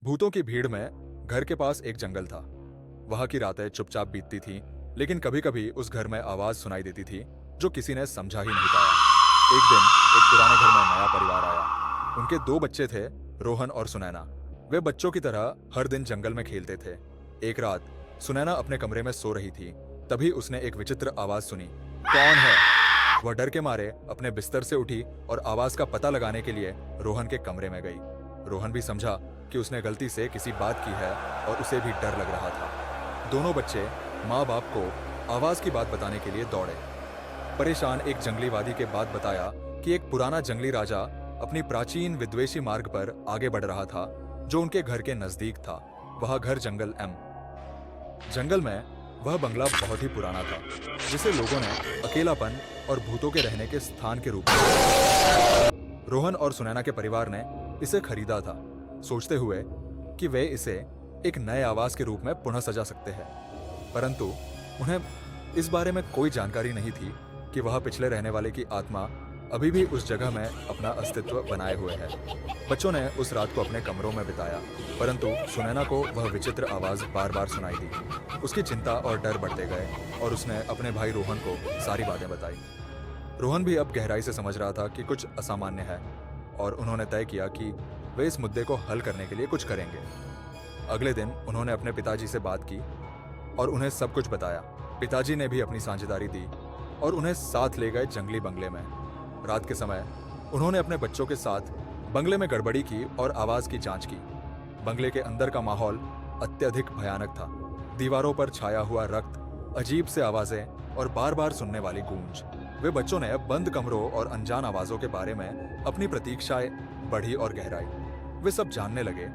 भूतों की भीड़ में घर के पास एक जंगल था। वहां की रातें चुपचाप बीतती थीं, लेकिन कभी कभी उस घर में आवाज सुनाई देती थी जो किसी ने समझा ही नहीं पाया। एक दिन एक पुराने घर में नया परिवार आया। उनके दो बच्चे थे, रोहन और सुनैना। वे बच्चों की तरह हर दिन जंगल में खेलते थे। एक रात सुनैना अपने कमरे में सो रही थी, तभी उसने एक विचित्र आवाज सुनी। कौन है? वह डर के मारे अपने बिस्तर से उठी और आवाज का पता लगाने के लिए रोहन के कमरे में गई। रोहन भी समझा कि उसने गलती से किसी बात की है और उसे भी डर लग रहा था। दोनों बच्चे माँ बाप को आवाज की बात बताने के लिए दौड़े। परेशान एक जंगली वादी के बाद बताया कि एक पुराना जंगली राजा अपनी प्राचीन विद्वेषी मार्ग पर आगे बढ़ रहा था, जो उनके घर के नजदीक था। वह घर जंगल में वह बंगला बहुत ही पुराना था, जिसे लोगों ने अकेलापन और भूतों के रहने के स्थान के रूप में। रोहन और सुनैना के परिवार ने इसे खरीदा था, सोचते हुए कि वे इसे एक नए आवास के रूप में पुनः सजा सकते हैं। परंतु उन्हें इस बारे में कोई जानकारी नहीं थी कि वह पिछले रहने वाले की आत्मा अभी भी उस जगह में अपना अस्तित्व बनाए हुए है। बच्चों ने उस रात को अपने कमरों में बिताया, परंतु सुनैना को वह विचित्र आवाज बार बार सुनाई दी। उसकी चिंता और डर बढ़ते गए और उसने अपने भाई रोहन को सारी बातें बताई। रोहन भी अब गहराई से समझ रहा था कि कुछ असामान्य है, और उन्होंने तय किया कि वे इस मुद्दे को हल करने के लिए कुछ करेंगे। अगले दिन उन्होंने अपने पिताजी से बात की और उन्हें सब कुछ बताया। पिताजी ने भी अपनी साझेदारी दी और उन्हें साथ ले गए जंगली बंगले में। रात के समय उन्होंने अपने बच्चों के साथ बंगले में गड़बड़ी की और आवाज की जांच की। बंगले के अंदर का माहौल अत्यधिक भयानक था। दीवारों पर छाया हुआ रक्त, अजीब से आवाजें और बार बार सुनने वाली गूंज। वे बच्चों ने बंद कमरों और अनजान आवाजों के बारे में अपनी प्रतीक्षाएं बढ़ी और गहराई। वे सब जानने लगे